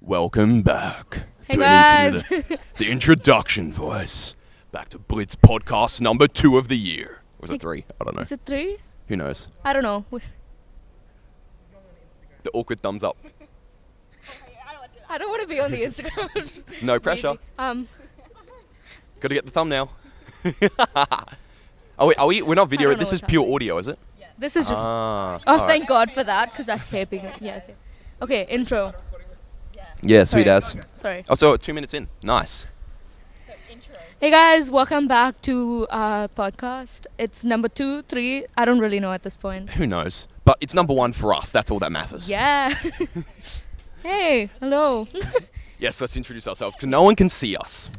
Welcome back. Hey Do guys! I need to do the introduction voice? Back to Blitz podcast number 2 of the year. Or was it 3? I don't know. Is it 3? Who knows? I don't know. The awkward thumbs up. I don't want to be on the Instagram. No pressure. Maybe. Gotta get the thumbnail. Are we? We're not video. don't know This is what's pure happening. audio, is it? This is just... Alright. thank God for that, because I hate being... Yeah, okay. Okay, intro. Yeah, sweet Sorry. as. Sorry. Oh, so 2 minutes in. Nice. Hey guys, welcome back to our podcast. It's number 2, 3. I don't really know at this point. Who knows? But it's number 1 for us. That's all that matters. Yeah. Hey, hello. Yes, let's introduce ourselves because no one can see us.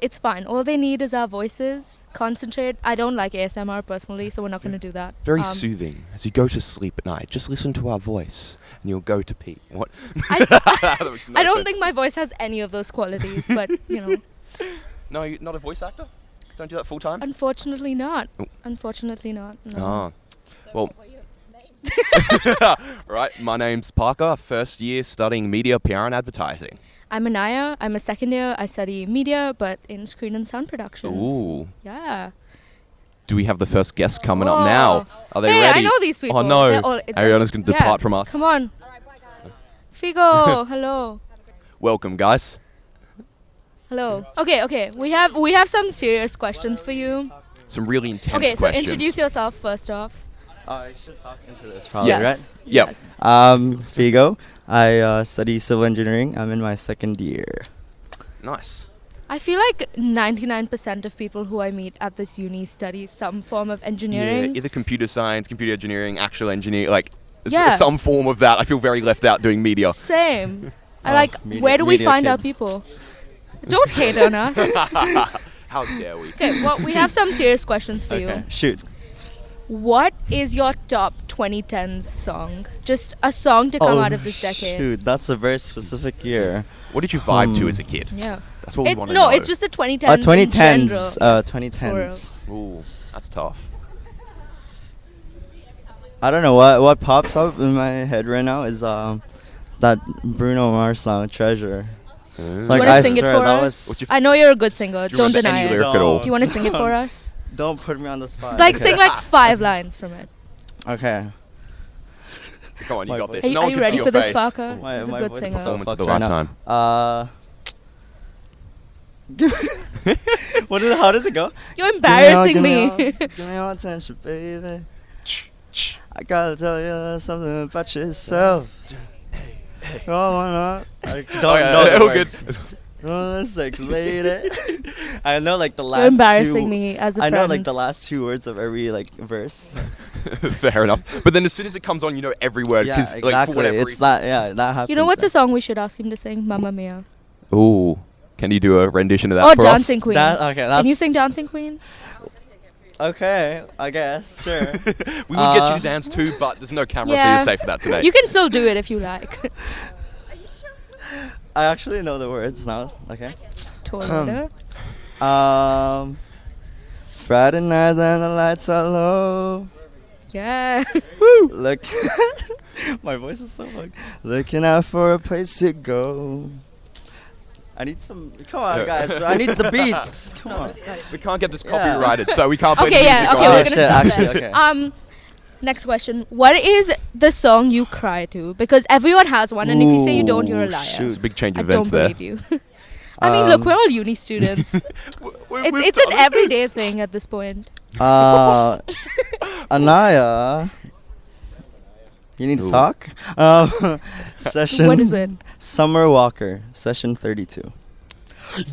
It's fine. All they need is our voices. Concentrate. I don't like ASMR personally, so we're not going to do that. Very soothing. As you go to sleep at night, just listen to our voice and you'll go to pee. What? I That makes no don't sense. think my voice has any of those qualities, but, you know. No, you're not a voice actor? Don't do that full time? Unfortunately not. Oh. Unfortunately not. No. Oh. Well. Right, my name's Parker, first year studying media, PR and advertising. I'm Anaya. I'm a second year. I study media, but in screen and sound production. Ooh. Yeah. Do we have the first guest coming up Oh. now? Are they Hey, ready? I know these people. Oh no. They're all- Ariana's going to yeah. depart from us. Come on. Figo, hello. Welcome, guys. Hello. Okay. We have some serious questions for you. Some really intense Okay, so questions. introduce yourself first off. I should talk into this probably, Yes. right? Yep. Yes. Figo. I study civil engineering. I'm in my second year. Nice. I feel like 99% of people who I meet at this uni study some form of engineering. Yeah, either computer science, computer engineering, actual engineering, like Yeah. some form of that. I feel very left out doing media. Same. I Oh, like, media- where do we media find our kids. people? Don't hate on us. How dare we? Okay, well, we have some serious questions for you. Shoot. What is your top 2010s song? Just a song to come out of this decade. Shoot, that's a very specific year. What did you vibe to as a kid? Yeah. That's what we want to No, know. it's just the 2010s. in 2010s. general. Yes, 2010s. Ooh, that's tough. I don't know what pops up in my head right now is that Bruno Mars song, Treasure. Do you Like, want I to sing it swear, for that us? What's your I know you're a good singer. Do you Don't remember deny any it. lyric at all? Do you want to sing it for us? Don't put me on the spot. Like, okay. sing like 5 lines from it. Okay. Come on, you My got voice. this. No Are one you can see ready your for this, face. Parker? My- He's a my good voice is singer. so Performance of the fucked right now. lifetime. How does it go? You're embarrassing me. Give me all attention, baby. I gotta tell you something about yourself. Oh, why not? I don't know the all words. Oh, sex lady. I know like the last. You're embarrassing two, me as a I friend. know like the last 2 words of every like verse. Fair enough. But then as soon as it comes on, you know every word. Yeah, 'cause, exactly. like, for whatever It's reason. that. Yeah, that happens. You know what's a song we should ask him to sing? Mamma Mia. Ooh. Can you do a rendition of that Or for Dancing us? Queen. Okay, Can you sing Dancing Queen? Okay, I guess sure. We would get you to dance too, but there's no camera, so Yeah. you're safe for that today. You can still do it if you like. I actually know the words now. Okay. Toilet. Friday night and the lights are low. Yeah. Look, my voice is so fucked. Looking out for a place to go. I need some. Come on, guys. I need the beats. Come on. We can't get this Yeah. copyrighted, so we can't play Okay, the yeah, music okay, on we're it. gonna shit, stop actually, that. okay. Next question. What is the song you cry to? Because everyone has one, and if you say you don't, you're a Ooh, liar. shoot. It's a big change I of events don't there. believe you. I mean, look, Um, we're all uni students. It's an everyday thing at this point. Anaya. You need to Ooh. talk? Session. What is it? Summer Walker, session 32.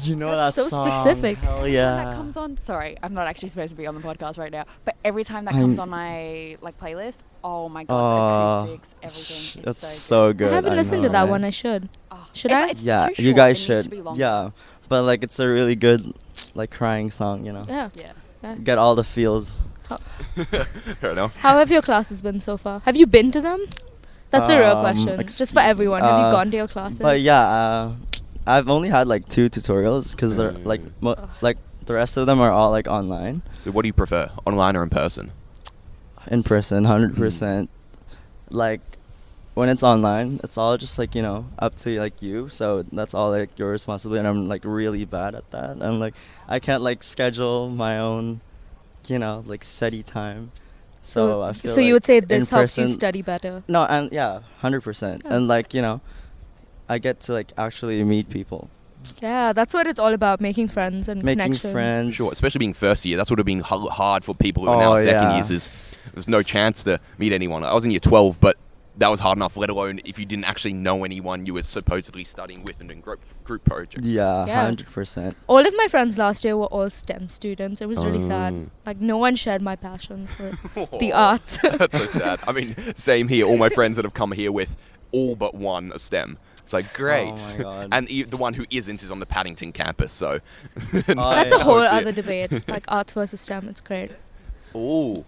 You know That's that so song. specific. Hell That yeah. comes on. Sorry, I'm not actually supposed to be on the podcast right now. But every time that I'm- comes on my like playlist, oh my god, the acoustics, everything. That's It's so good. I haven't listened to know, that right? one. I should. Oh, Should it's, I? It's Yeah, too you short, guys it needs to should. be longer. Yeah, but like it's a really good, like crying song. You know, Yeah. Yeah. get all the feels. Fair enough. How have your classes been so far? Have you been to them? That's a real question. Just for everyone. Have you gone to your classes? But yeah, I've only had like 2 tutorials because they're like Ugh. like the rest of them are all like online, So what do you prefer, online or in person? in person, 100%. Like when it's online, it's all just like, up to like you. So that's all like your responsibility, and I'm like really bad at that. And like I can't like schedule my own, like study time. So I feel so you like would say in this helps you person- study better. No, and yeah, 100%. Yeah. And like, I get to like actually meet people, Yeah, that's what it's all about, making friends and making connections. friends. Sure, especially being first year. That's would have been hard for people who are now Oh, second yeah. years. There's no chance to meet anyone. I was in year 12, but that was hard enough, let alone if you didn't actually know anyone you were supposedly studying with and doing group projects. Yeah, Yeah. 100%. All of my friends last year were all STEM students. It was really Oh. sad. Like, no one shared my passion for the arts. That's so sad. I mean, same here. All my friends that have come here with all but one a STEM. It's like, great. Oh my god. And the one who isn't is on the Paddington campus, so... That's a yeah. whole That's it. other debate. Like, arts versus STEM. It's great. Ooh.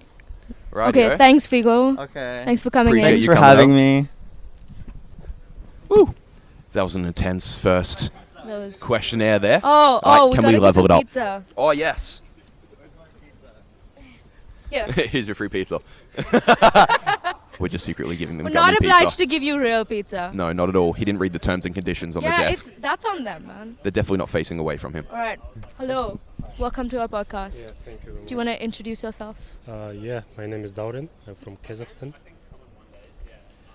Right. Okay, thanks, Figo. Okay. Thanks for coming Appreciate Thanks in. you for coming having out. me. Woo. That was an intense first That was questionnaire there. Oh, Alright, we can gotta we get level the it up? pizza. Oh, yes. Yeah. Here's your free pizza. We're just secretly giving them We're gummy not obliged pizza. to give you real pizza. No, not at all. He didn't read the terms and conditions on the Yeah, desk. that's on them, man. They're definitely not facing away from him. All right. Hello. Welcome to our podcast. Yeah, thank you very Do you want to introduce yourself? Yeah, my name is Dauren. I'm from Kazakhstan.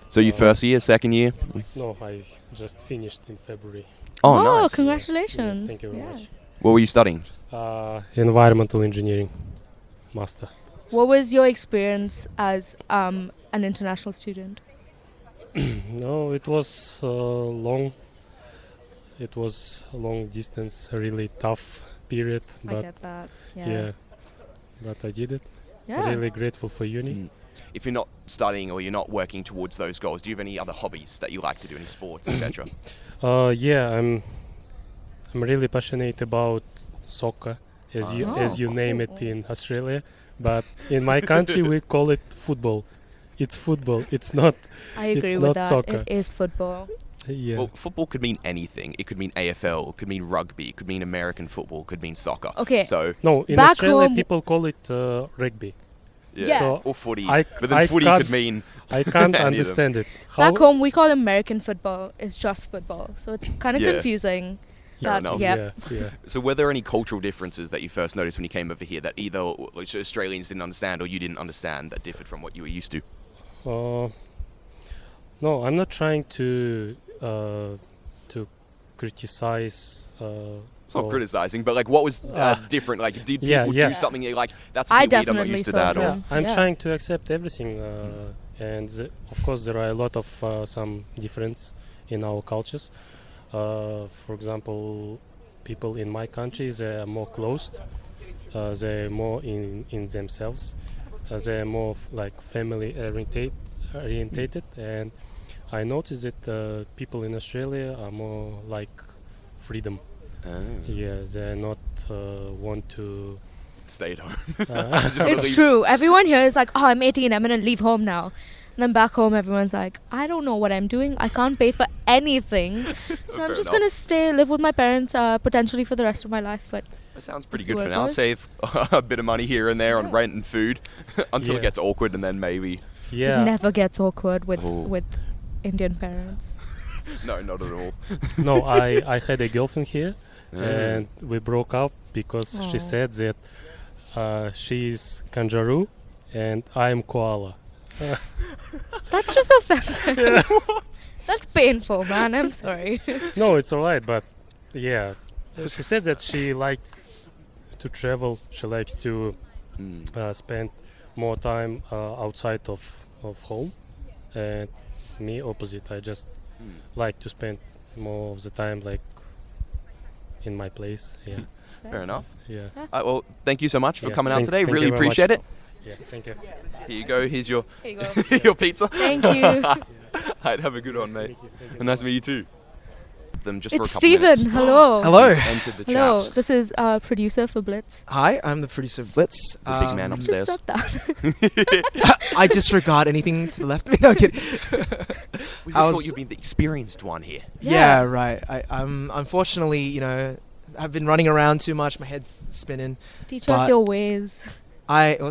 So you first year, second year? No, I just finished in February. Oh, nice. Congratulations. Yeah, thank you very much. What were you studying? Environmental engineering master. What was your experience as an international student? No, it was long. It was a long distance, a really tough period, I but get that. yeah, but I did it. Yeah. Really grateful for uni. Mm. If you're not studying or you're not working towards those goals, do you have any other hobbies that you like to do, any sports, etc.? Yeah, I'm really passionate about soccer, as you name it cool. in Australia, but in my country we call it football. It's football. It's not. I agree It's with not that. soccer. It is football. Yeah. Well, football could mean anything. It could mean AFL, it could mean rugby, it could mean American football, it could mean soccer. Okay. So, No, in Back Australia home- people call it rugby. Yeah. So or footy. I- but then I footy can't- could mean... I can't Any of them. understand it. Back home, we call American football is just football. So it's kind of Yeah. confusing. Fair That's, enough. yep. Yeah. So were there any cultural differences that you first noticed when you came over here that either which Australians didn't understand or you didn't understand that differed from what you were used to? No, I'm not trying to criticize. It's not or- criticizing, but like what was different? Like did people Yeah, yeah. do something you're like, that's I a bit weird, I'm not definitely used to saw that? some. Or, Yeah, I'm Yeah. trying to accept everything, and of course there are a lot of some difference in our cultures. For example, people in my country they are more closed. They're more in themselves. They're more like family orientated, and I noticed that people in Australia are more like freedom. Yeah, they're not want to. stay at home. It's true. Everyone here is like, oh, I'm 18. I'm going to leave home now. And then back home, everyone's like, I don't know what I'm doing. I can't pay for anything. So Fair I'm just enough. going to live with my parents potentially for the rest of my life. But That sounds pretty Let's see good where for it now. goes. Save a bit of money here and there on Yeah. rent and food until it Yeah. gets awkward, and then maybe it Yeah, never gets awkward with, Oh. with Indian parents. no, not at all. no, I had a girlfriend here, and we broke up because she Aw. said that she's kangaroo and I'm koala. That's just offensive. That's painful, man. I'm sorry. No, it's alright, but yeah, she said that she likes to travel. She likes to spend more time outside of home, and me opposite. I just like to spend more of the time like in my place. Yeah, Fair enough. yeah, Well, thank you so much for Yeah, coming out thank- today. thank Really you very much. appreciate it. yeah. Thank you. Here you go. Here's your Here you go. your pizza. Thank you. Alright, have a good one, mate. And nice to meet you too. Them just for a It's couple Steven. minutes. Hello. Hello. He's entered the Hello. chat. This is our producer for Blitz. Hi, I'm the producer of Blitz. The big man Just upstairs. said that. I disregard anything to the left of me. No, I'm kidding. We I thought was- you'd be the experienced one here. Yeah, right. I'm unfortunately, I've been running around too much. My head's spinning. Teach us But- your ways.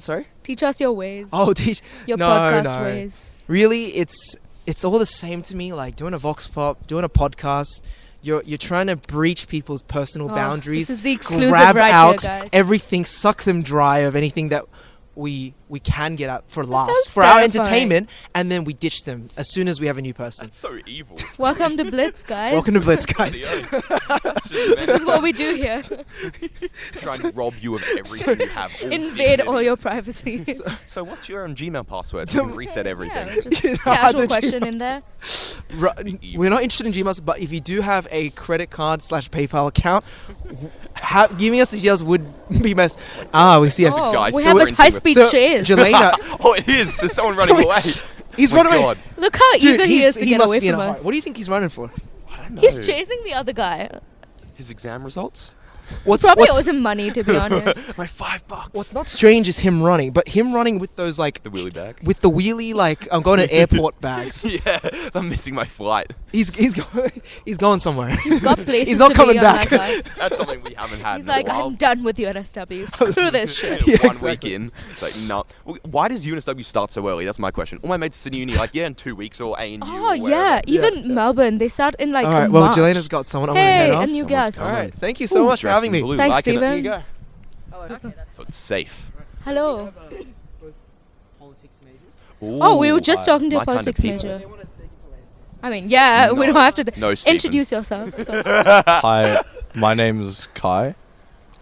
Sorry? Teach us your ways. Oh, teach. Your no, podcast no. ways. Really, it's it's all the same to me. Like doing a vox pop, doing a podcast. You're trying to breach people's personal boundaries. This is the exclusive grab right out here, guys. everything, suck them dry of anything that we can get out for laughs, sounds for our terrifying. entertainment, and then we ditch them as soon as we have a new person. That's so evil. Welcome to Blitz, guys. Welcome to Blitz, guys. This is what we do here. Trying to rob you of everything you have. Invade all your privacy. So what's your Gmail password? You can reset everything. Yeah, just The casual question in there. We're not interested in Gmails, but if you do have a credit card / PayPal account, giving us the details would be best. We see. Oh, guys, we so have we're a high-speed So, chase. Jelena, Oh, it is. There's someone running away. he's My running away. God. Look how Dude, eager he is to he get must away be in from a hurry. us. What do you think he's running for? I don't know. He's chasing the other guy. His exam results? Probably owes him money, to be honest. My $5. What's not strange is him running, but him running with those like The wheelie bag? with the wheelie like I'm going to airport bags. Yeah, I'm missing my flight. He's going somewhere. Got places He's not to coming be, back. unlike us. That's something we haven't had He's in like, a while. I'm done with UNSW. Screw this shit. Yeah, One exactly. week in. It's like, no. Why does UNSW start so early? That's my question. All my mates sit in uni like, yeah, in 2 weeks or A&U Oh, or yeah. wherever. Even Melbourne, they start in like All right. March. Well, Jelena's got someone. I'm Hey, gonna head a off. new Someone's guest. All coming. right. Thank you so much for Dressed having in me. blue. Thanks, I can- Steven. Here you go. So it's safe. Hello. Politics majors. Oh, we were just talking to a my kind of politics people. major. I mean, yeah, we don't have to No, Stephen. introduce yourselves first. Hi, my name is Kai.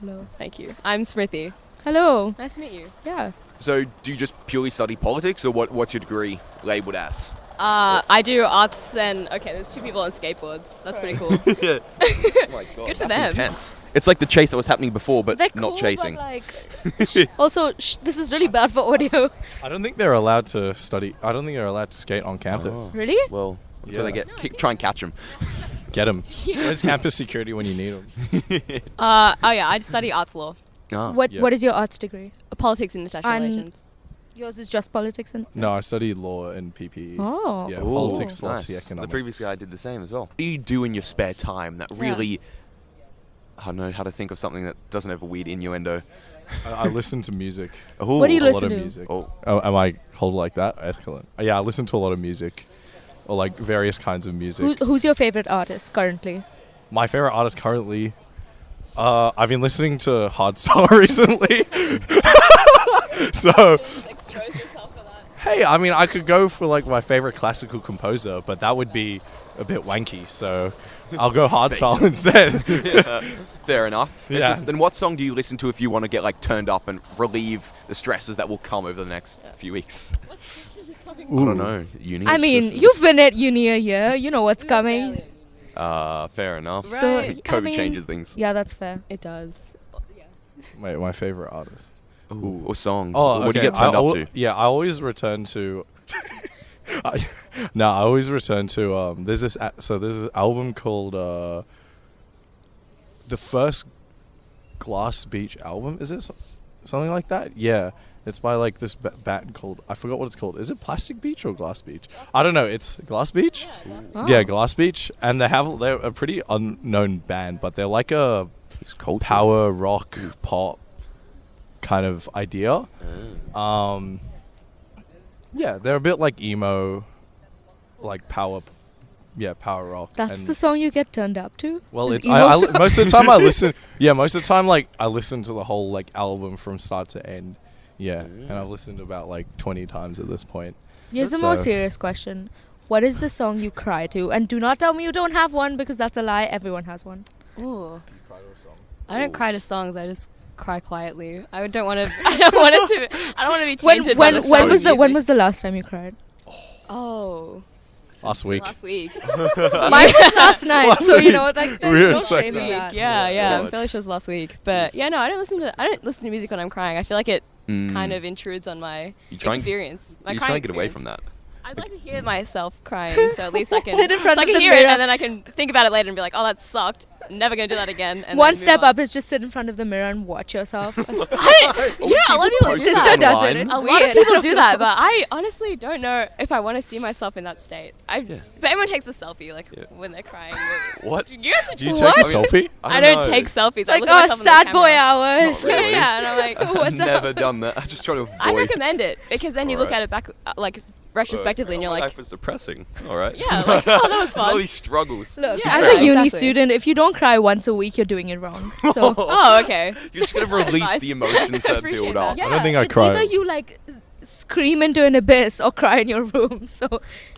Hello. Thank you. I'm Smriti. Hello. Nice to meet you. Yeah. So do you just purely study politics or what's your degree labelled as? I do arts and there's 2 people on skateboards. That's pretty cool. Oh my God. Good for That's them. intense. It's like the chase that was happening before, but They're not cool, chasing. But like, also, this is really bad for audio. I don't think they're allowed to study. I don't think they're allowed to skate on campus. Really? Well, until they Yeah. get try and catch them. Get them. Where's campus security when you need them? I study arts law. What Yeah. What is your arts degree? Politics and international And- relations. Yours is just politics and. No, I studied law and PPE. Oh. Yeah, Ooh, politics, nice. philosophy, The economics. previous guy did the same as well. What do you do in your spare time that really... I don't know how to think of something that doesn't have a weird innuendo. I listen to music. Oh, What do you A lot listen of to? music. Oh. Oh, am I hold like that? Excellent. Yeah, I listen to a lot of music, or like various kinds of music. Who's your favorite artist currently? My favorite artist currently, I've been listening to Hardstyle recently. So, hey, I mean, I could go for like my favorite classical composer, but that would be a bit wanky. So, I'll go Hardstyle instead. Yeah, fair enough. Yeah. So then what song do you listen to if you want to get like turned up and relieve the stresses that will come over the next few weeks? I don't know. Uni. I mean, you've been at uni a year. You know what's coming. Fair enough. So, Right. I COVID mean, changes things. Yeah, that's fair. It does. Wait, my favorite artist. Ooh, or song. Oh, What do you get turned up to? Yeah, I always return to. I always return to. There's this album called the first Glass Beach album. Is it something like that? Yeah, it's by like this band called, I forgot what it's called. Is it Plastic Beach or Glass Beach? I don't know. It's Glass Beach. Oh. Yeah, Glass Beach, and they're a pretty unknown band, but they're like a It's cold. power rock pop kind of idea. Yeah, they're a bit like emo, like power rock. That's and the song you get turned up to? well, Is it's emo song? most of the time I listen. Yeah, most of the time like I listen to the whole like album from start to end. Yeah, and I've listened about like 20 times at this point. Here's a So- more serious question. What is the song you cry to? And do not tell me you don't have one because that's a lie. Everyone has one. Ooh. I don't cry to songs. I just cry quietly. I don't want to. I don't want it to. I don't want to be tainted by the When was the music. when was the last time you cried? Oh, Last week. last week. Mine was last night. So you know, like there's Weird no second. shame in that. Yeah. God. I'm fairly sure it was last week. But yeah, no, I don't listen to music when I'm crying. I feel like it kind of intrudes on my You trying- experience. My You're crying trying to get away experience. from that. I'd like to hear myself crying, so at least I can Sit in front so I of can the hear it, mirror. and then I can think about it later and be like, "Oh, that sucked. Never gonna do that again." And One then move step on. up is just sit in front of the mirror and watch yourself. Yeah, a lot of people do Sister that. does online. it. It's A lot weird. of people do that, but I honestly don't know if I want to see myself in that state. But everyone takes a selfie, like when they're crying. What? You have to Do you what? take a selfie? I don't take selfies. I Like, look at oh, myself in the sad boy camera. hours. Not really. Yeah, and I'm like, I've What's never up? done that. I just try to I avoid. recommend it because then you look Alright. at it back, like retrospectively, and you're my like, life was depressing. All right. yeah, like, oh, that was All fun. these struggles. Look, Yeah, as right, a uni exactly. student, if you don't cry once a week, you're doing it wrong. So Oh, okay. You're just gonna release Advice. the emotions that Appreciate build that. up. yeah, I don't think I it's cry. either you like scream into an abyss or cry in your room. So,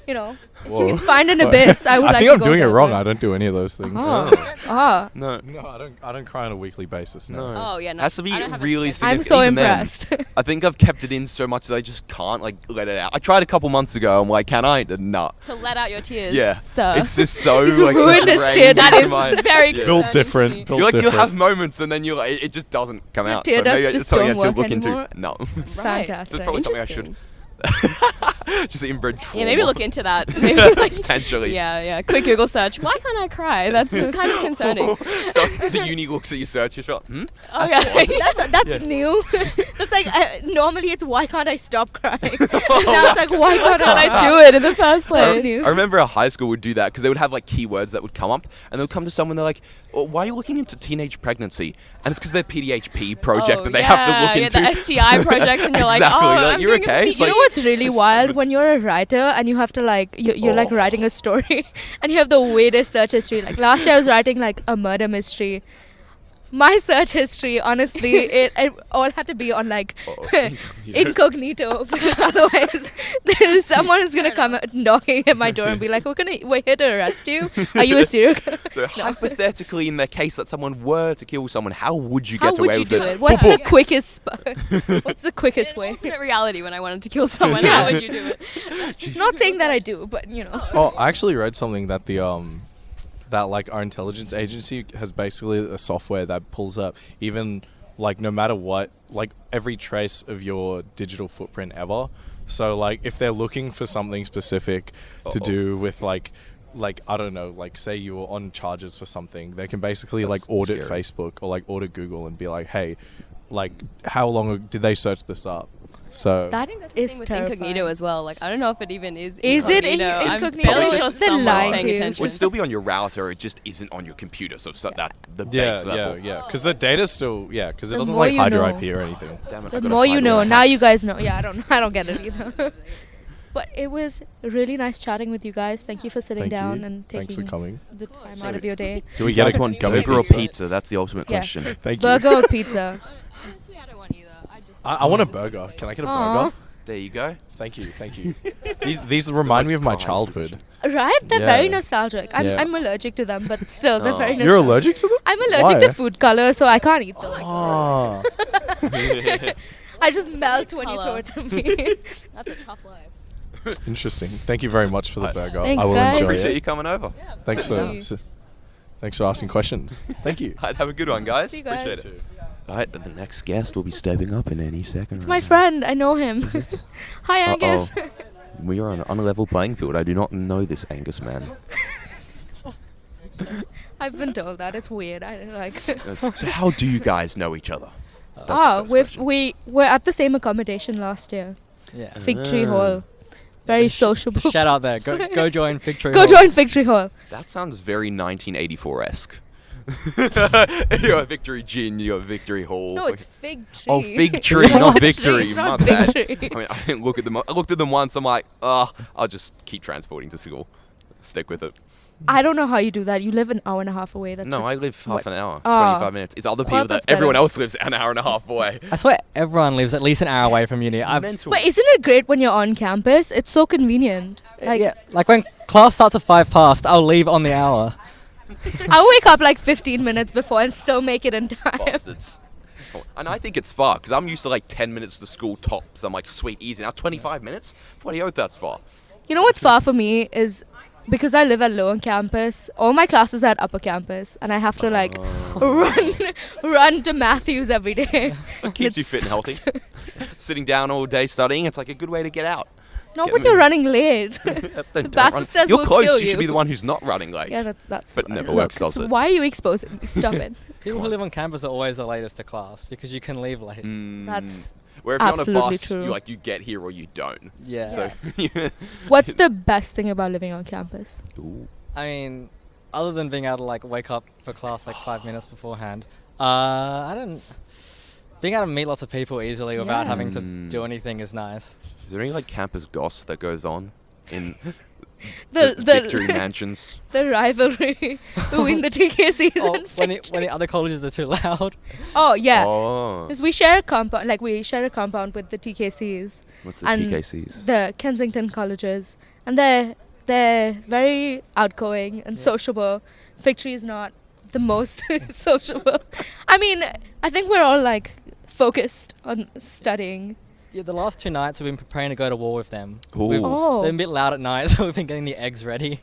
you know, if Whoa. you can find an abyss, I would I like think to I'm go doing it there, wrong. but- I don't do any of those things. Ah, No. No, I don't cry on a weekly basis. No. Oh, yeah, no. Has to be I don't have a really schedule. I'm significant. so Even then, impressed. I think I've kept it in so much that I just can't like let it out. I tried a couple months ago. I'm like, can I? Nah. To let out your tears. Yeah. So. It's just so He's like ruined his ingrained tear. that into is my- very Yeah. Built that is different. me. Built You're like you'll different. have moments and then you're like it just doesn't come Your out. tear So maybe ducts it's just something I don't have to work look into. anymore? No. Right. Fantastic. That's probably something I should. Interesting. Just inbred trauma. Yeah, maybe look into that. Maybe like, Potentially. yeah. Quick Google search. Why can't I cry? That's kind of concerning. So the uni looks at your search, you're like, Oh, yeah. That's new. That's like normally it's why can't I stop crying? Now it's like why can't I do it in the first place? That's new. I remember our high school would do that because they would have like keywords that would come up and they would come to someone, they're like, oh, why are you looking into teenage pregnancy? And it's because their PDHP project Oh, that they have to look yeah, into. the STI project, and you're like, Exactly, oh, like, I'm you're doing okay? A It's You know like- what's really wild assignment. when you're a writer and you have to like you're like Oh. writing a story and you have the weirdest search history. Like last year I was writing like a murder mystery. My search history, honestly, it all had to be on like incognito because otherwise someone is gonna come knocking at my door and be like, we're here to arrest you. Are you a serial killer? So hypothetically, in the case that someone were to kill someone, how would you How get would away you with do it? it? What's the quickest? What's the quickest way? alternate reality when I wanted to kill someone. How would you do it? Not saying that I do, but you know. Oh, I actually read something that that like our intelligence agency has basically a software that pulls up even like no matter what, like every trace of your digital footprint ever. So like if they're looking for something specific to do with like I don't know, like say you were on charges for something, they can basically That's like audit scary. Facebook or like audit Google and be like, hey, like how long did they search this up? So That I think that's the is thing with terrifying. incognito as well. Like, I don't know if it even is. Is it I'm incognito? fairly They're sure someone's lying paying to you. attention. Would still be on your router, it just isn't on your computer. So that's the yeah, base level. yeah, because the data's still because it The doesn't more like you hide your know. IP or anything. Damn it, I The gotta more you find all know. my Now you hacks. guys know. Yeah, I don't get it either. But it was really nice chatting with you guys. Thank you for sitting Thank down you. and Thanks for taking coming. the time out of your day. Do we You get guys a want gummy burger or pizza? pizza? That's the ultimate Yeah. question. Thank you. Burger or pizza? Honestly, I don't want either. I want a burger. Can I get a Aw. burger? There you go. Thank you. These remind me of my prized childhood. Right? They're very Yeah. nostalgic. Yeah. I'm allergic to them, but still, they're Oh. very nostalgic. You're allergic to them? I'm allergic to Why? food color, so I can't eat those. Oh. I just melt when you throw Colour. it to me. That's a tough life. Interesting. Thank you very much for the burger. Thanks, I will guys. enjoy Appreciate it. you coming over. Thanks Thank you. thanks for asking questions. Thank you. Have a good one, guys. See you guys. Appreciate it. All right, the next guest will be stepping up in any second. It's my friend. I know him. Is it? Hi, Angus. We are on an unlevel playing field. I do not know this Angus man. I've been told that. It's weird. I like. So how do you guys know each other? That's the Oh, first question. we were at the same accommodation last year. Yeah. Fig Tree Hall. Very sociable. Shout out there. Go join Fig Tree Go Hall. join Fig Tree Hall. That sounds very 1984-esque. You're Victory Gin, you're Victory Hall. No, it's Fig Tree. Oh, Fig Tree, not Victory. It's My not bad. Fig Tree. I mean, I didn't look at them. I looked at them once. I'm like, I'll just keep transporting to school. Stick with it. I don't know how you do that. You live an hour and a half away. That's No, I live half an hour, Oh. 25 minutes. It's other Well, people that that's everyone better. else lives an hour and a half away. I swear everyone lives at least an hour away from uni. It's I've mental. But isn't it great when you're on campus? It's so convenient. Like yeah, like when class starts at 5 past, I'll leave on the hour. I wake up like 15 minutes before and still make it in time. Bastards. And I think it's far because I'm used to like 10 minutes to school tops. I'm like, sweet, easy. Now 25 minutes? Bloody oath, that's far. You know what's far for me is because I live at lower campus, all my classes are at upper campus and I have to like run to Matthews every day. It keeps you fit and healthy. Sitting down all day studying, it's like a good way to get out. Not Get when moving. you're running late. Then don't bastard run. says You're will close. kill You should be you. the one who's not running late. Yeah, that's. But never look, works, does so it? why are you exposing me? Stop it. People who live on campus are always the latest to class because you can leave late. That's Where if you're on a absolutely bus, true. you get here or you don't. Yeah. So, What's the best thing about living on campus? Ooh. I mean, other than being able to like wake up for class like 5 minutes beforehand, I don't. being able to meet lots of people easily without Yeah. having to do anything is nice. Is there any like campus goss that goes on in The victory mansions? the rivalry between the TKCs Oh, and when Victory. the other colleges are too loud. Oh yeah. Oh, Because we share a compound, with the TKCs, what's the and TKCs? the Kensington colleges, and they're very outgoing and sociable. Victory is not the most sociable. I mean, I think we're all like focused on studying. Yeah, the last 2 nights we've been preparing to go to war with them. Ooh. We've Oh. been a bit loud at night, so we've been getting the eggs ready.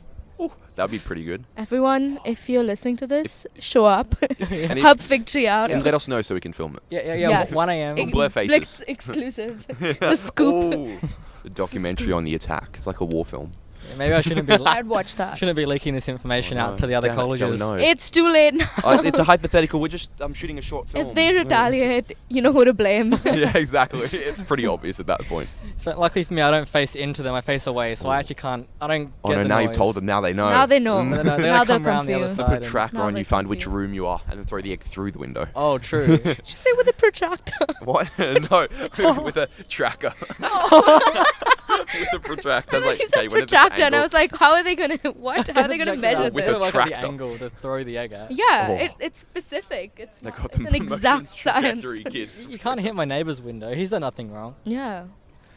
That'd be pretty good. Everyone, if you're listening to this, show up, And if- help Victory out. And let us know so we can film it. Yeah, Yes. 1 a.m. We'll blur faces. Blitz exclusive. It's a scoop. Ooh. A documentary on the attack. It's like a war film. Yeah, maybe I shouldn't be I'd watch that. shouldn't be leaking this information Oh, out no. to the other Damn it, colleges. Joey, no. It's too late now. It's a hypothetical. I'm shooting a short film. If they retaliate, you know who to blame. Yeah, exactly. It's pretty obvious at that point. So luckily for me, I don't face into them. I face away, so I actually can't. I don't Oh get no! the Now noise. you've told them. Now they know. Now they know. Mm. They're gonna Now they'll come around the other confuse. They side. put a tracker Now on they you, find which confuse. room you are, and then throw the egg through the window. Oh, true. Did you say with a protractor? What? No, with a tracker. With a protractor. I was like, you said okay, when it's protractor, and I angled- was like, how are they gonna? What? How are they gonna measure With this? a Like at the tractor. angle to throw the egg at. Yeah, Oh. it's specific. It's, They not, got it's the an exact motion science. trajectory, kids. You can't hit my neighbour's window. He's done nothing wrong. Yeah,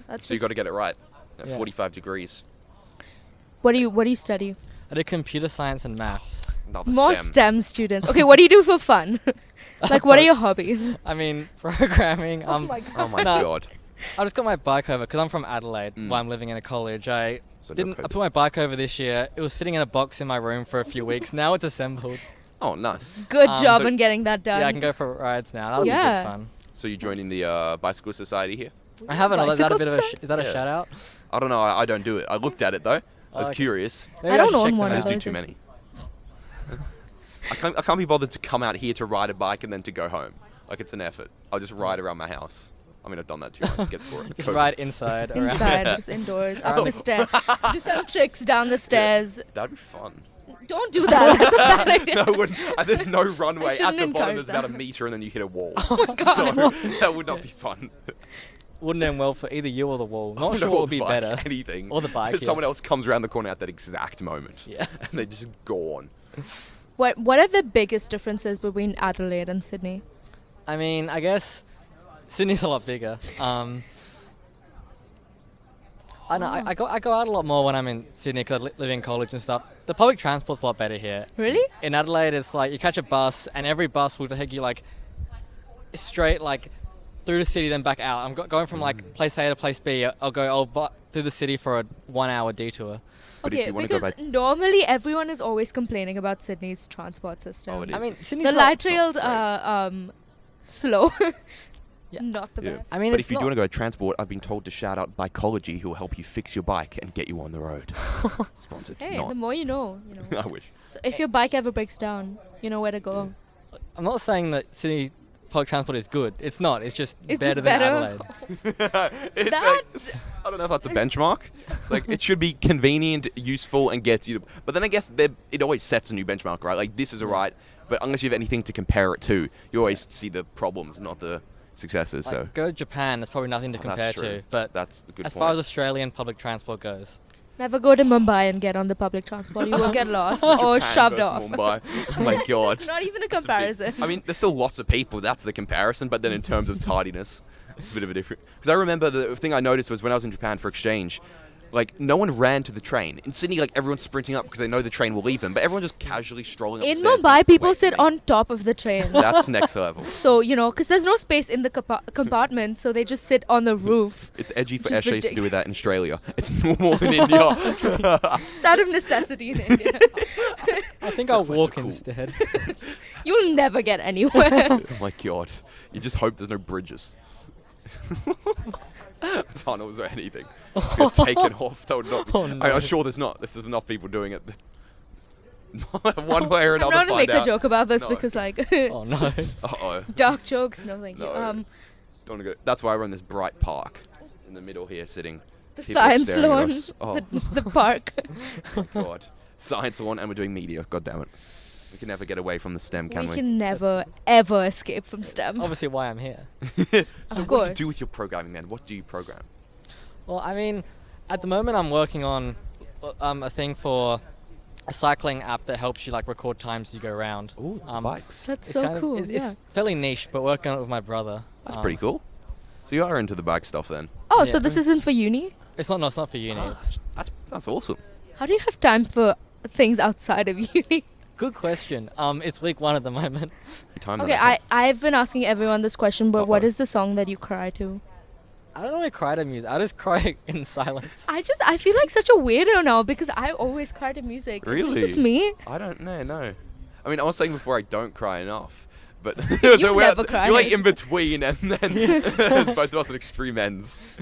that's So you got to get it right. At Yeah. 45 degrees. What do you study? I did computer science and maths. Another More STEM. STEM students. Okay, what do you do for fun? Like, what are your hobbies? I mean, programming. Oh my god. Oh my No. god. I just got my bike over because I'm from Adelaide. Mm. While I'm living in a college, I So no didn't. I code. put my bike over this year. It was sitting in a box in my room for a few weeks. Now it's assembled. Oh, nice. Good job so- in getting that done. Yeah, I can go for rides now. That'll be Yeah. good fun. So you joining the bicycle society here? I haven't. Is that a Bicycle bit of a? society? Is that a Yeah. shout out? I don't know. I don't do it. I looked at it though. I was Okay. curious. Maybe I don't should own check one I them of just out. do those. too many. I can't be bothered to come out here to ride a bike and then to go home. Like it's an effort. I'll just ride around my house. I mean, I've done that too much. It gets boring. Just ride inside. around. Inside, just indoors, up the stairs. Do some tricks down the stairs. That'd be fun. Don't do that. That's a bad idea. No, it wouldn't. There's no runway. At shouldn't the bottom, encourage there's about a that. meter, and then you hit a wall. Oh my God. So that would not be fun. Wouldn't end well for either you or the wall. I Not don't sure know, what or would the be bike, better. Anything. Or the bike, yeah. Someone else comes around the corner at that exact moment. Yeah. And they just gone. What are the biggest differences between Adelaide and Sydney? I mean, I guess Sydney's a lot bigger. I know. I go out a lot more when I'm in Sydney because I live in college and stuff. The public transport's a lot better here. Really? In Adelaide, it's like you catch a bus, and every bus will take you like straight like through the city, then back out. I'm going from like place A to place B. I'll go through the city for a 1 hour detour. But if Okay, you wanna go because back- normally everyone is always complaining about Sydney's transport system. Oh, it is. I mean, Sydney's The not, light rails great. are slow. Yeah. Not the Yeah. best. I mean, But it's if you not, do want to go transport, I've been told to shout out Bikeology, who will help you fix your bike and get you on the road. Sponsored. Hey, not. the more you know. I wish. So if your bike ever breaks down, you know where to go. I'm not saying that Sydney public transport is good. It's not. It's just It's better just than better. Adelaide. It's That- like, I don't know if that's a benchmark. It's like it should be convenient, useful, and gets you. But then I guess it always sets a new benchmark, right? Like this is alright, but unless you have anything to compare it to, you always see the problems, not the successes. So Like, go to Japan. There's probably nothing to compare that's true. to. But That's a good as point. far as Australian public transport goes, Never go to Mumbai and get on the public transport. You will get lost or Japan shoved versus off. Mumbai. Oh my god. It's not even a That's a bit- comparison. I mean, there's still lots of people. That's the comparison. But then in terms of tardiness, it's a bit of a different. Because I remember the thing I noticed was when I was in Japan for exchange, like no one ran to the train. In Sydney, like everyone's sprinting up because they know the train will leave them. But everyone just casually strolling up In the stairs. Mumbai, Just people wait sit for me. on top of the train. That's next level. So, because there's no space in the compartment, so they just sit on the roof. It's edgy for Which is SJs to do that in Australia. It's normal in India. It's out of necessity in India. I think So I'll what's walk cool? instead. You'll never get anywhere. Oh my god. You just hope there's no bridges. Tunnels or anything. Get taken off. That would not be. Oh, no. I'm sure there's not. If there's enough people doing it. One way or I'm another. not gonna find make a out. joke about this No. because, Oh no. Uh-oh. dark jokes. No, thank you. No. Don't wanna go. That's why we're in this bright park in the middle here, sitting. The People are science staring at lawn, us. Oh the park. god. Science lawn, and we're doing media. God damn it. We can never get away from the STEM, can We we? can never, ever escape from STEM. Obviously, why I'm here. So Of what do you course. do with your programming then? What do you program? Well, I mean, at the moment, I'm working on a thing for a cycling app that helps you like record times as you go around. Ooh, bikes. That's It's so kind of- cool. it's Yeah. fairly niche, but working on it with my brother. That's pretty cool. So you are into the bike stuff then? Oh, so Yeah. this isn't for uni? It's not. No, it's not for uni. It's That's awesome. How do you have time for things outside of uni? good question. It's week 1 at the moment. You time Okay, that. I've been asking everyone this question, but what Uh-oh. is the song that you cry to? I don't really cry to music. I just cry in silence. I feel like such a weirdo now because I always cry to music. Is Really? it just me? I don't know, no. I mean, I was saying before I don't cry enough, but You we're- never cry. You're like in between, and then both of us at extreme ends.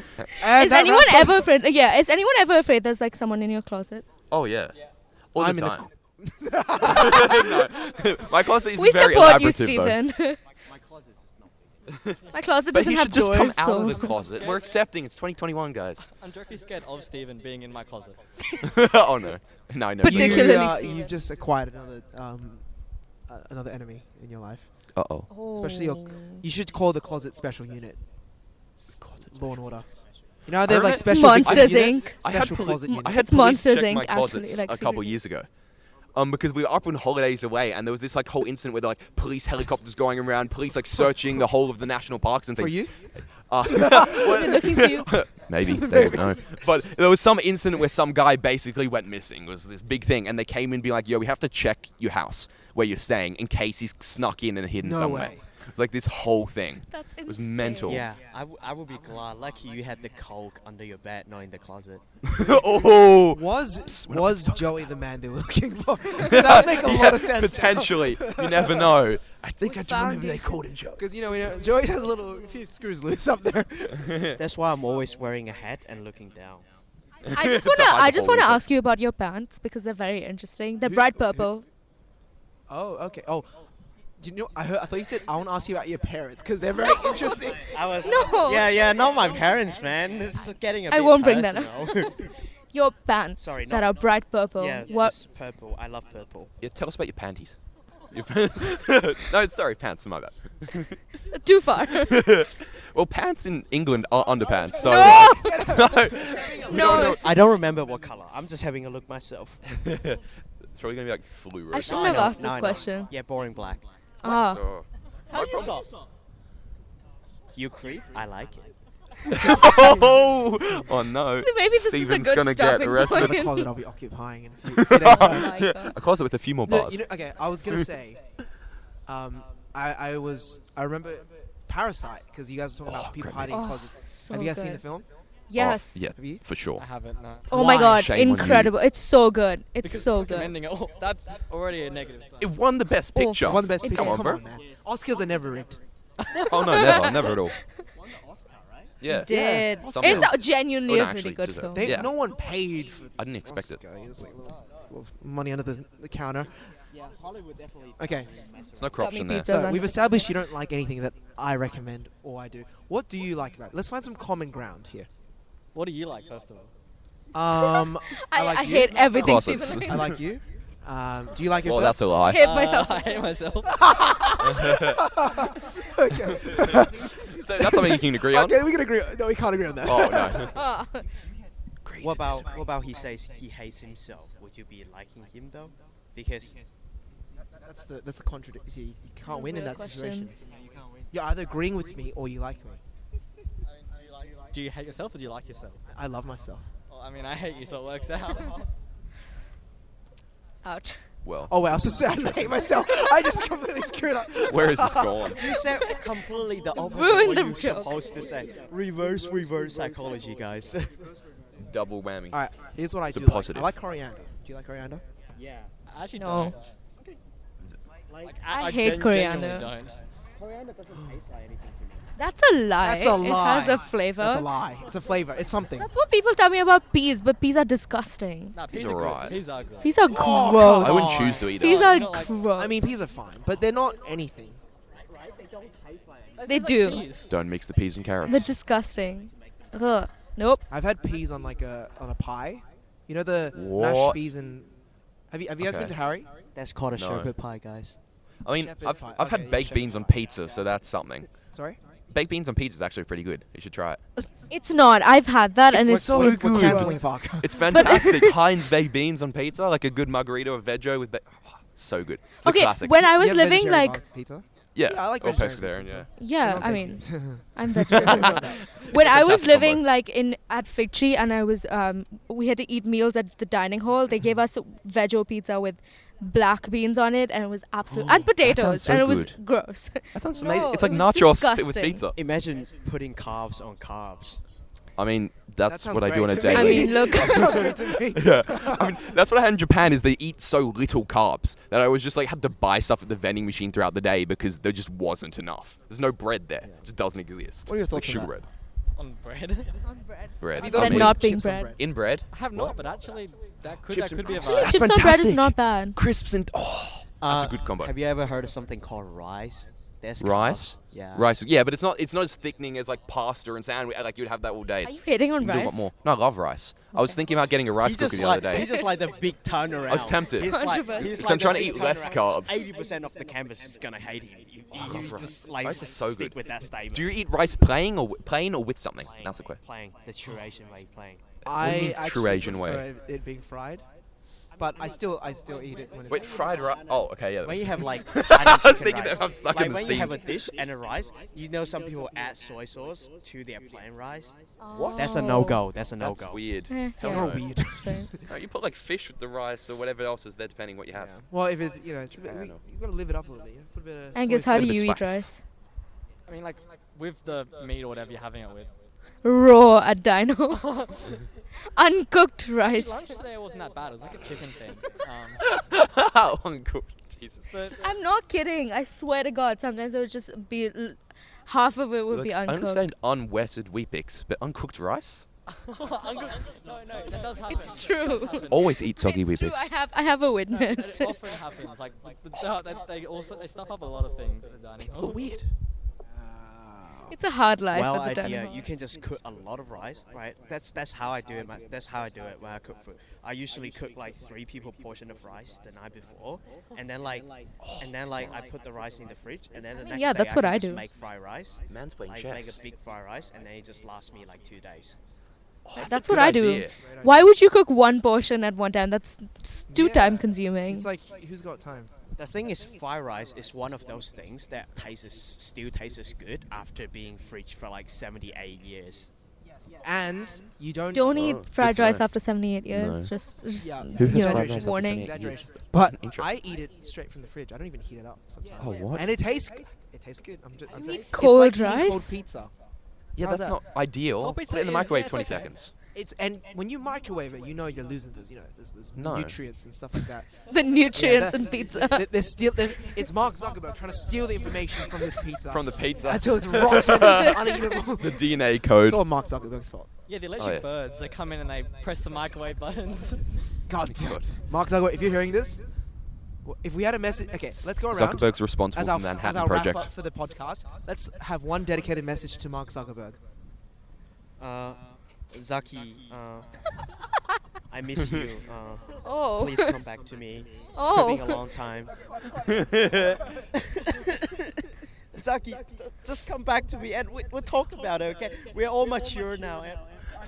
Is anyone ever afraid? Yeah, is anyone ever afraid there's like someone in your closet? Oh yeah. All I'm the in the time. No. My closet is We very support you, elaborative, though. Stephen. My closet But doesn't he have should just doors, come out so of the closet. We're accepting. It's 2021, guys. I'm directly scared of Steven being in my closet. Oh no, no, I never. Particularly you, Steven. you've just acquired another enemy in your life. Uh oh. Especially you should call the closet special unit. Law and Order. You know they have like It's special Monsters, unit, Inc. Special closet unit. I had It's police Monsters, check Inc., my actually, closets like a couple secretly. years ago. Because we were up on holidays away, and there was this like whole incident where there were, like police helicopters going around, police like searching the whole of the national parks and For things. you? They're looking for you. Maybe they don't know. But there was some incident where some guy basically went missing. It was this big thing, and they came in being like, "Yo, we have to check your house where you're staying in case he's snuck in and hidden No somewhere." way. It's like this whole thing. That's It was insane. mental. Yeah, I would be glad. Lucky you had the coke under your bed, not in the closet. Oh. Was Joey the man they were looking for? That would make a lot of sense. Potentially. You never know. I think We I do found remember you. they called him Joe. Because you know, Joey has a few screws loose up there. That's why I'm always wearing a hat and looking down. I just It's a wanna hyperbole, ask you about your pants because they're very interesting. They're bright purple. Oh, okay. Oh, do you know? I thought you said I want to ask you about your parents because they're very interesting. I was No. Yeah, not my parents, man. It's getting a I bit won't bring that up. personal. Your pants Sorry, that not- are bright purple. Yeah, it's What? just purple. I love purple. Yeah, tell us about your panties. No, sorry, pants. My bad. Too far. Well, pants in England are underpants. So No! no. I don't remember what color. I'm just having a look myself. It's probably gonna be like fluoro. I shouldn't I have know, asked no, this I know. question. Yeah, boring black. Ah. Oh. How you saw? You creep? I like it. Oh no. Maybe this Steven's is a good gonna get stopping arrested. The point. closet I'll be occupying in a few days. Oh my God. A closet with a few more No, bars. you know, okay, I was gonna say, I remember Parasite because you guys were talking about people great hiding in movie. closets. So Have you guys seen good. the film? Yes. Yeah, Have you? for sure. I haven't. No. Oh my Why? God, Shame on you. incredible! It's so good. It's Because so good. recommending it. Oh, that's already a negative sign. It won the best Oh, picture. One of the best It pictures. did. Come on, man. Oscars are never rigged. Oh no, never at all. Yeah. Did Something it's else. genuinely Oh, a no, really actually, good deserved. film. They, Yeah. No one paid for. I didn't expect it. Oscar. It's like little money under the counter. Yeah, Hollywood definitely. Okay, There's no Got me corruption there. pizza. so Done. we've established you don't like anything that I recommend or I do. What do you like about it? Let's find some common ground here. What do you like, first of all? I like I you. hate everything Closets. Stephen. I like you. Do you like Well, yourself? that's a I lie. hate myself. I hate myself. Okay. So that's something you can agree on. Okay, we can agree. No, we can't agree on that. Oh no. Ah. What about he says he hates himself? Would you be liking him though? Because That's the contradiction. You can't win in Real that situation. questions. You're either agreeing with me or you like me. Do you hate yourself or do you like yourself? I love myself. Well, I mean, I hate you, so it works out. Ouch. Well, Oh wait, I was just saying I hate myself. I just completely screwed up. where is this going? you said completely the opposite Ruined what the you're joke. supposed to say. Reverse psychology, guys. Double whammy. All right, here's what I It's a do. Like. positive. I like coriander. Do you like coriander? yeah. I actually No. don't. Like I hate coriander. Genuinely don't. coriander doesn't taste like anything to me. That's a lie. That's a lie. It has a flavor. That's a lie. It's a flavor. It's something. That's what people tell me about peas, but peas are disgusting. Nah, peas He's are good. alright. Peas are good. Peas are Oh, gross. I wouldn't choose to eat Peas it. are you don't like- gross. I mean, peas are fine, but they're not anything. They do. Peas. Don't mix the peas and carrots. They're disgusting. Ugh. Nope. I've had peas on a pie. You know the What? mashed peas and Have you guys been to Harry? That's called a No. shepherd pie, guys. I mean, Shepherd I've pie. had Okay, baked shepherd beans on pie. pizza, so that's something. Sorry. Baked beans on pizza is actually pretty good. You should try it. It's not. I've had that, and it's so We're good. canceling Park. It's fantastic. Heinz baked beans on pizza, like a good margarita or veggie with. So good. It's a Okay, classic. when I You was have living vegetarian like pizza. yeah, I like or vegetarian pescatarian. pizza. Yeah. yeah, don't I bake mean, beans. I'm vegetarian. When I was Fantastic living combo. like at Fig Tree, and I was we had to eat meals at the dining hall. They gave us veggie pizza with black beans on it, and it was absolute and potatoes, so and it was good. gross. That sounds No, amazing. It's like it was nachos fit with disgusting. pizza. Imagine putting carbs on carbs. I mean, That that's sounds what I do on a great to daily. me. I mean, look. That sounds good to me. Yeah, I mean that's what I had in Japan. Is they eat so little carbs that I was just like had to buy stuff at the vending machine throughout the day because there just wasn't enough. There's no bread there. It just doesn't exist. What are your Like thoughts on sugar that? bread. On bread. Bread. Have you I thought Then mean, not being chips on bread. bread? in bread. I have not, but actually that could Chips be a and- Actually, vibe. That's chips on bread is fantastic. not bad. Crisps and that's a good combo. Have you ever heard of something called rice? There's Rice? carbs. Yeah. Rice, yeah, but it's not as thickening as like pasta and sandwich. Like you'd have that all day. Are you hating on You can do a lot rice? more. No, I love rice. I was thinking about getting a rice He's cooker just the like other day. he's just like the big turnaround. I was tempted. He's like, Controversy. he's Because like I'm trying the to big eat less turnaround. carbs. 80% of the campus is gonna hate him. I love You rice. just like Rice is so stick good. with that statement. Do you eat rice plain or with something? Playing, That's the question. Playing the true Asian way, playing. What do you mean I true actually Asian way? prefer it being fried, but I still eat it when it's Wait, fried rice? Oh, okay, yeah. When you have like I Chinese was chicken thinking rice, that I'm stuck like in the when you have a steam. dish and a rice, you know some people add soy sauce to their plain rice. What? That's a no-go. That's a That's no-go. weird. Hell yeah. no. no. Weird. Strange. No, you put like fish with the rice or whatever else is there, depending what you have. Well, if it's it's a bit, Yeah, I you know. gotta live it up a little bit. You put a bit of Angus, soy how sauce. do Bit of you eat spice. rice? I mean, like with the meat or whatever you're having it with. Raw at dino. Uncooked rice. Lunch today wasn't that bad. It was like a chicken thing. Uncooked. Jesus. But I'm not kidding. I swear to God, sometimes it would just be half of it would Look, be I uncooked. understand unwetted Weet-Bix, but uncooked rice? no, that does happen. It's true. Always eat soggy It's true. Weet-Bix. I have a No, witness. it often happens. Like they stuff up a lot of things at the dining hall. Oh, weird. It's a hard life Well at the idea. dining You hall. can just cook a lot of rice, right? That's how I do it. That's how I do it when I cook food. I usually cook like 3 people portion of rice the night before, and then I put the rice in the fridge, and then the next yeah, day that's what can I just do. make fried rice. Man's playing Like chess. make a big fried rice, and then it just lasts me like 2 days. That's a what good I do. idea. Why would you cook one portion at one time? That's too Yeah. time consuming. It's like who's got time? The thing is, fried rice is one of those things that still tastes good after being fridged for like 78 years. And you don't. Don't Oh, eat good fried to rice know. after 78 years. No. Just Yeah. Who has you know, fried rice after warning. 78 years? Exaggeration. But Interesting. I eat it straight from the fridge. I don't even heat it up sometimes. Oh, what? And it tastes good. It tastes good. I'm eat it's cold like eating cold rice? pizza. Yeah, How's that's that? not ideal. Oh, Put pizza it in the is- microwave yeah, 20 it's okay. seconds. And when you microwave it, you know you're losing this. There's No. nutrients and stuff like that. the nutrients that- in pizza. It's Mark Zuckerberg trying to steal the information from this pizza From the pizza. until it's rotten and uneatable. The DNA code. It's all Mark Zuckerberg's fault. Yeah, the Oh, electric yeah. birds. They come in and they press the microwave buttons. God damn it. Mark Zuckerberg, if you're hearing this, if we had a message, okay, let's go around. Zuckerberg's responsible as for our, the as Manhattan our wrap Project. up for the podcast, let's have one dedicated message to Mark Zuckerberg. Zaki, I miss you. Oh. Please come back to me. Oh. It's been a long time. Zaki, just come back to me and we'll talk about it, okay? We're all mature now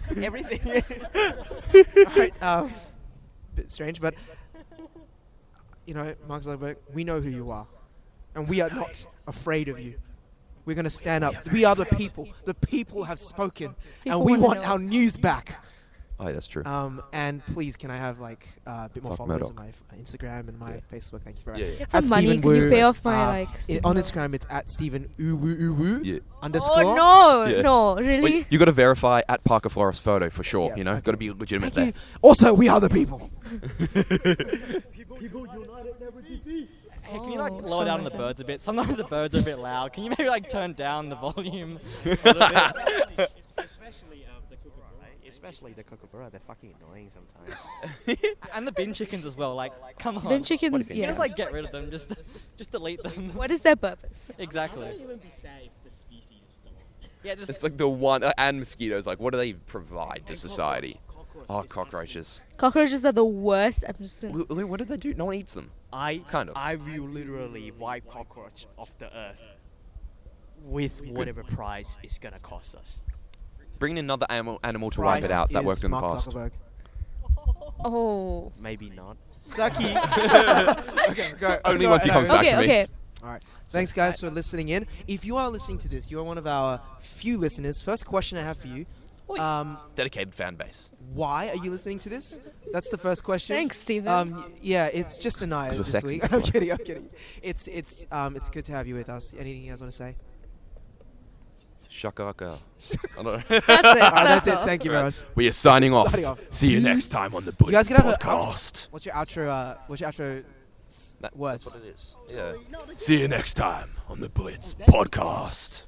and everything. Alright, bit strange, but Mark Zuckerberg, we know who you are, and we are not afraid of you. We're gonna stand up. We are the people. The people have spoken, People and we wanna want know. our news back. Oh, that's true. And please, can I have a bit more Fuck followers Murdoch. on my Instagram and my Yeah. Facebook? Thank you very Yeah, much. yeah. Get some At money. Stephen Could you Wu, pay off my on Instagram, it's at Stephen Uwu Oh underscore. no, Yeah. no, really? Wait, you got to verify at Parker Flores photo for sure. Yeah, You know, okay. got to be legitimate Thank there. you. Also, we are the people. Hey, can you like Oh, lower down the strong birds a bit? Sometimes the birds are a bit loud. Can you maybe like turn down the volume a little bit? Especially the kookaburra, they're fucking annoying sometimes. And the bin chickens as well. Like, come on. Bin chickens, bin yeah. Just like get rid of them. Just delete them. What is their purpose? Exactly. Yeah, just It's like the one and mosquitoes. Like, what do they provide to society? Oh, cockroaches. Cockroaches are the worst. I'm just. What do they do? No one eats them. Kind of. I will literally wipe cockroach off the earth with whatever price it's gonna cost us. Bring in another animal to wipe it out. That worked in the Mark past. Zuckerberg. Oh. Maybe not. Zaki. Okay, go. Only once he comes back to me. Okay. All right. Thanks, guys, for listening in. If you are listening to this, you are one of our few listeners. First question I have for you. Dedicated fan base. Why are you listening to this? That's the first question. Thanks, Stephen. Yeah, it's just a night The this second week. I'm kidding. It's good to have you with us. Anything you guys want to say? Shaka. I don't know. That's it. All right, that's it. all. Thank you very much. We are signing off. Signing off. See you next time on the Blitz You guys can have podcast. What's your outro? Words? That's what it is. Yeah. See you next time on the Blitz podcast.